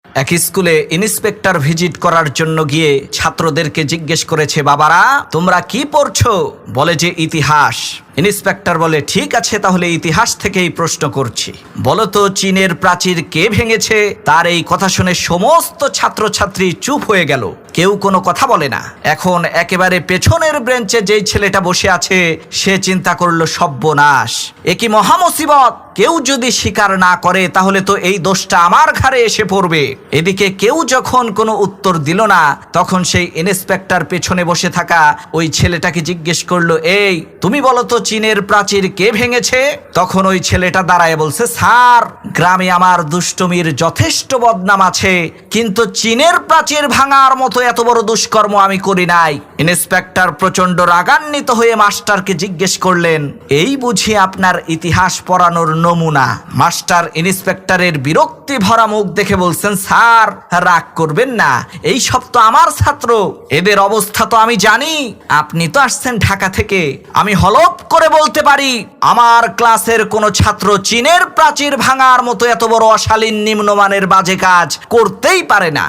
এক স্কুলে inspector visit করার জন্য গিয়ে ছাত্রদেরকে জিজ্ঞেস করেছে, বাবারা তোমরা কি পড়ছো? বলে যে ইতিহাস। ইন্সপেক্টর বলে, ঠিক আছে, তাহলে ইতিহাস থেকেই প্রশ্ন করছি, বলো তো চীনের প্রাচীর কে ভেঙেছে? তার এই কথা শুনে সমস্ত ছাত্রছাত্রী চুপ হয়ে গেল, কেউ কোনো কথা বলে না। এখন একেবারে পেছনের বেঞ্চে যেই ছেলেটা বসে আছে সে চিন্তা করলো, সর্বনাশ, এ কি মহামুসিবত! কেউ যদি স্বীকার না করে তাহলে তো এই দোষটা আমার ঘাড়ে এসে পড়বে। এদিকে কেউ যখন কোনো উত্তর দিল না, তখন সেই ইন্সপেক্টর পেছনে বসে থাকা ওই ছেলেটাকে জিজ্ঞেস করলো, এই তুমি বলো তো চীনের প্রাচীর কে ভেঙেছে? তখন ওই ছেলেটা দাঁড়ায় বলছে, স্যার, গ্রামে আমার দুষ্টমির যথেষ্ট বদনাম আছে, কিন্তু চীনের প্রাচীর ভাঙার মতো এত বড় দুষ্কর্ম আমি করি নাই। ইন্সপেক্টর প্রচন্ড রাগান্বিত হয়ে মাস্টারকে জিজ্ঞেস করলেন, এই বুঝি আপনার ইতিহাস পড়ানোর নমুনা? মাস্টার ইন্সপেক্টরের বিরক্তি ভরা মুখ দেখে বলছেন, স্যার রাগ করবেন না, এই সব তো আমার ছাত্র, এদের অবস্থা তো আমি জানি। আপনি তো আসছেন ঢাকা থেকে, আমি হলপ করে বলতে পারি আমার ক্লাসের কোনো ছাত্র চীনের প্রাচীর ভাঙার মতো এত বড় অশালীন নিম্নমানের বাজে কাজ করতেই পারে না।